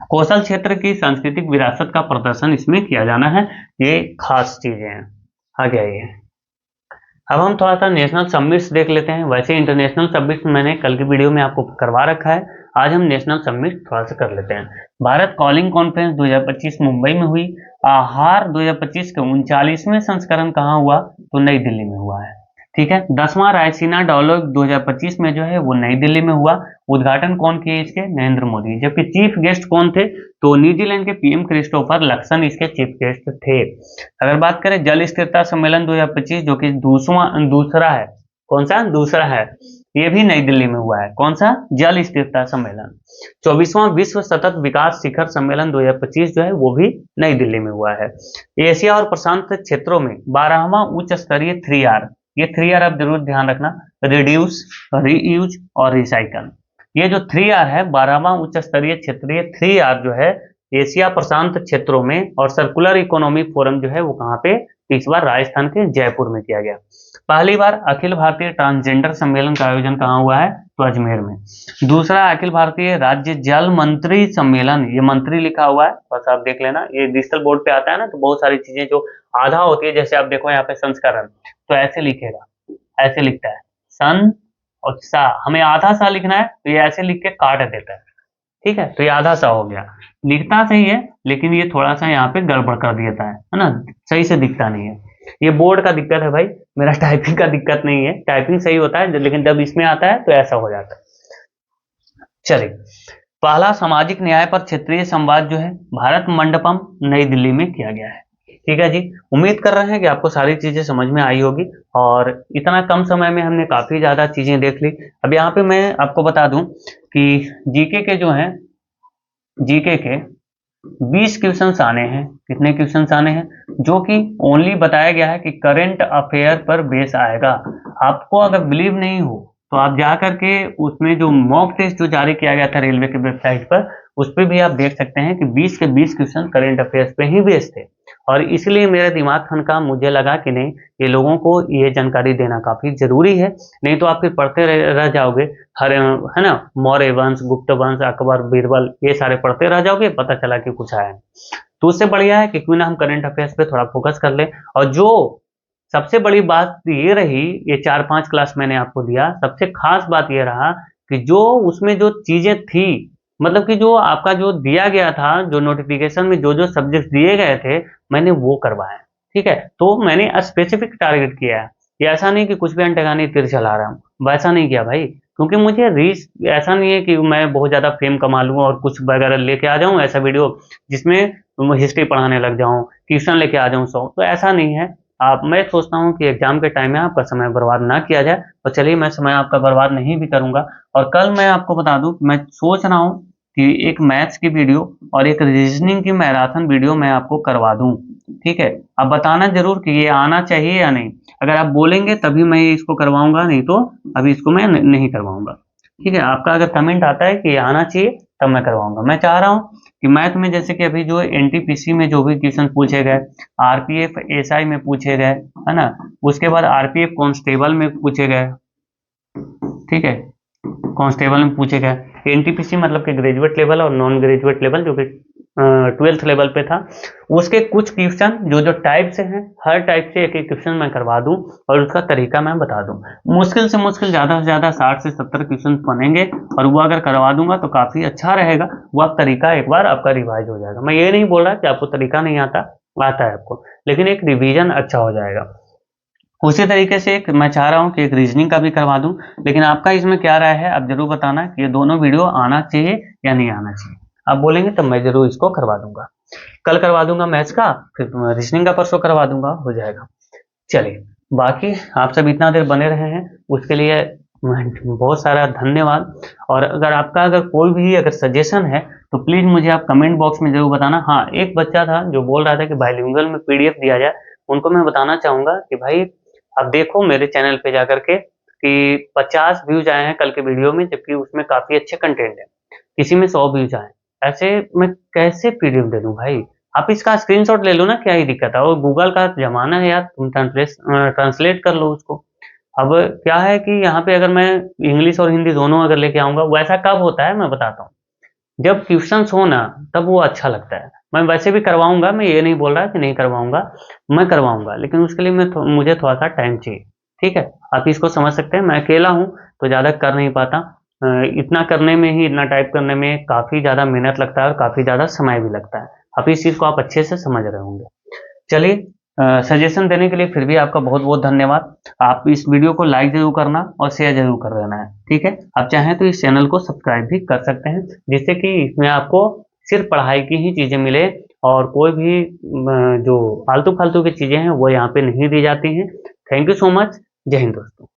कोसल क्षेत्र की सांस्कृतिक विरासत का प्रदर्शन इसमें किया जाना है, ये खास चीजें हैं। आगे आइए, अब हम थोड़ा सा नेशनल समिट्स देख लेते हैं। वैसे इंटरनेशनल समिट्स मैंने कल की वीडियो में आपको करवा रखा है, आज हम नेशनल समिट थोड़ा सा कर लेते हैं। भारत कॉलिंग कॉन्फ्रेंस 2025 मुंबई में हुई। आहार 2025 के 39वें संस्करण कहाँ हुआ, तो नई दिल्ली में हुआ है, ठीक है। 10वां रायसीना डायलॉग 2025 में जो है वो नई दिल्ली में हुआ। उद्घाटन कौन किए इसके, नरेंद्र मोदी। जबकि चीफ गेस्ट कौन थे, तो न्यूजीलैंड के पीएम क्रिस्टोफर लक्सन इसके चीफ गेस्ट थे। अगर बात करें जल स्थिरता सम्मेलन 2025, जो कि दूसरा है, कौन सा, दूसरा है, ये भी नई दिल्ली में हुआ है। कौन सा, जल स्थिरता सम्मेलन। 24वां विश्व सतत विकास शिखर सम्मेलन 2025 जो है वो भी नई दिल्ली में हुआ है। एशिया और प्रशांत क्षेत्रों में 12वां उच्च स्तरीय 3R, ये 3R आप जरूर ध्यान रखना, रिड्यूस, रीयूज और रिसाइकल। ये जो 3R है, 12वां उच्च स्तरीय क्षेत्रीय 3R जो है एशिया प्रशांत क्षेत्रों में, और सर्कुलर इकोनॉमी फोरम जो है वो कहाँ पे, इस बार राजस्थान के जयपुर में किया गया। पहली बार अखिल भारतीय ट्रांसजेंडर सम्मेलन का आयोजन कहाँ हुआ है, तो अजमेर में। दूसरा अखिल भारतीय राज्य जल मंत्री सम्मेलन, ये मंत्री लिखा हुआ है, बस आप देख लेना, ये डिजिटल बोर्ड पे आता है ना, तो बहुत सारी चीजें जो आधा होती है, जैसे आप देखो यहाँ पे संस्करण, तो ऐसे लिखेगा, ऐसे लिखता है सन और सा, हमें आधा सा लिखना है, तो ये ऐसे लिख के काट देता है, ठीक है। तो ये आधा सा हो गया, लिखता सही है, लेकिन ये थोड़ा सा यहाँ पे गड़बड़ कर देता है ना, सही से दिखता नहीं है। ये बोर्ड का दिक्कत है भाई, मेरा टाइपिंग का दिक्कत नहीं है, टाइपिंग सही होता है, लेकिन जब इसमें आता है तो ऐसा हो जाता है। चलिए, पहला सामाजिक न्याय पर क्षेत्रीय संवाद जो है भारत मंडपम नई दिल्ली में किया गया है, ठीक है जी। उम्मीद कर रहे हैं कि आपको सारी चीजें समझ में आई होगी, और इतना कम समय में हमने काफी ज्यादा चीजें देख ली। अब यहाँ पे मैं आपको बता दूं कि जीके के जो हैं, जीके के 20 क्वेश्चंस आने हैं। कितने क्वेश्चंस आने हैं, जो कि ओनली बताया गया है कि करंट अफेयर पर बेस आएगा। आपको अगर बिलीव नहीं हो तो आप जा करके उसमें जो मॉक टेस्ट जो जारी किया गया था रेलवे की वेबसाइट पर, उस पर भी आप देख सकते हैं कि 20 के 20 क्वेश्चन करंट अफेयर्स पे ही बेस्ड थे। और इसलिए मेरा दिमाग खनका, मुझे लगा कि नहीं, ये लोगों को ये जानकारी देना काफी जरूरी है, नहीं तो आप फिर पढ़ते रह जाओगे, हर, है ना, मौर्य वंश, गुप्त वंश, अकबर, बीरबल, ये सारे पढ़ते रह जाओगे, पता चला कि कुछ आया। तो उससे बढ़िया है कि क्यों ना हम करंट अफेयर्स पे थोड़ा फोकस कर लें। और जो सबसे बड़ी बात ये रही, ये 4-5 क्लास मैंने आपको दिया, सबसे खास बात ये रहा कि जो उसमें जो चीजें थी, मतलब कि जो आपका जो दिया गया था, जो नोटिफिकेशन में जो जो सब्जेक्ट दिए गए थे, मैंने वो करवाया, ठीक है। तो मैंने स्पेसिफिक टारगेट किया है, ये ऐसा नहीं कि कुछ भी अनटकानी तीर चला रहा हूँ, वैसा नहीं किया भाई, क्योंकि मुझे रीच, ऐसा नहीं है कि मैं बहुत ज्यादा फेम कमा लूँ और कुछ वगैरह लेके आ जाऊँ ऐसा वीडियो जिसमें हिस्ट्री पढ़ाने लग जाऊँ, ट्यूशन लेके आ जाऊँ 100, तो ऐसा नहीं है। आप, मैं सोचता हूँ कि एग्जाम के टाइम में आपका समय बर्बाद ना किया जाए, और चलिए मैं समय आपका बर्बाद नहीं भी करूंगा। और कल मैं आपको बता दूं, मैं सोच रहा हूँ कि एक मैथ्स की वीडियो और एक रीजनिंग की मैराथन वीडियो मैं आपको करवा दूं। ठीक है, अब बताना जरूर कि ये आना चाहिए या नहीं। अगर आप बोलेंगे तभी मैं इसको करवाऊंगा, नहीं तो अभी इसको मैं नहीं करवाऊंगा। ठीक है, आपका अगर कमेंट आता है कि ये आना चाहिए तब मैं करवाऊंगा। मैं चाह रहा हूँ कि मैथ में जैसे कि अभी जो एनटीपीसी में जो भी क्वेश्चन पूछे गए, आरपीएफ एसआई में पूछे गए, है ना, उसके बाद आरपीएफ कांस्टेबल में पूछे गए, ठीक है, कांस्टेबल में पूछे गए। एनटीपीसी मतलब कि ग्रेजुएट लेवल और नॉन ग्रेजुएट लेवल जो कि 12th लेवल पे था, उसके कुछ क्वेश्चन जो जो टाइप से हैं, हर टाइप से एक एक क्वेश्चन मैं करवा दूं और उसका तरीका मैं बता दूं। मुश्किल से मुश्किल ज़्यादा से ज़्यादा 60 से 70 क्वेश्चन बनेंगे और वो अगर करवा दूंगा तो काफ़ी अच्छा रहेगा। वो आप तरीका एक बार आपका रिवाइज हो जाएगा। मैं ये नहीं बोल रहा कि आपको तरीका नहीं आता, आता है आपको, लेकिन एक रिवीजन अच्छा हो जाएगा। उसी तरीके से एक मैं चाह रहा हूँ कि एक रीजनिंग का भी करवा दूं, लेकिन आपका इसमें क्या राय है आप जरूर बताना कि ये दोनों वीडियो आना चाहिए या नहीं आना चाहिए। आप बोलेंगे तब मैं जरूर इसको करवा दूंगा। कल करवा दूंगा मैथ्स का, फिर रीजनिंग का परसों करवा दूंगा, हो जाएगा। चलिए, बाकी आप सब इतना देर बने रहे हैं उसके लिए बहुत सारा धन्यवाद। और अगर कोई भी अगर सजेशन है तो प्लीज मुझे आप कमेंट बॉक्स में जरूर बताना। हाँ, एक बच्चा था जो बोल रहा था कि बाइलिंगुअल में पीडीएफ दिया जाए, उनको मैं बताना चाहूंगा कि भाई अब देखो मेरे चैनल पे जाकर के कि 50 व्यूज आए हैं कल के वीडियो में, जबकि उसमें काफी अच्छे कंटेंट है, किसी में 100 व्यूज आए। ऐसे मैं कैसे पीडीएफ दे दूं भाई? आप इसका स्क्रीनशॉट ले लो ना, क्या ही दिक्कत है? और गूगल का जमाना है यार, तुम ट्रांसलेट कर लो उसको। अब क्या है कि यहाँ पे अगर मैं इंग्लिश और हिंदी दोनों अगर लेके आऊंगा, वैसा कब होता है मैं बताता हूँ, जब क्वेश्चंस हो ना तब वो अच्छा लगता है। मैं वैसे भी करवाऊंगा, मैं ये नहीं बोल रहा कि नहीं करवाऊंगा, मैं करवाऊंगा, लेकिन उसके लिए मुझे थोड़ा सा टाइम चाहिए। ठीक है, आप इसको समझ सकते हैं। मैं अकेला हूँ तो ज़्यादा कर नहीं पाता। इतना करने में ही, इतना टाइप करने में काफ़ी ज़्यादा मेहनत लगता है और काफ़ी ज़्यादा समय भी लगता है। अब इस चीज़ को आप अच्छे से समझ रहे होंगे। चलिए, सजेशन देने के लिए फिर भी आपका बहुत बहुत धन्यवाद। आप इस वीडियो को लाइक जरूर करना और शेयर जरूर कर देना है। ठीक है, आप चाहें तो इस चैनल को सब्सक्राइब भी कर सकते हैं, जिससे कि इसमें आपको सिर्फ पढ़ाई की ही चीज़ें मिले और कोई भी जो फालतू फालतू की चीज़ें हैं वो यहाँ पे नहीं दी जाती हैं। Thank you so much. जय हिंद दोस्तों।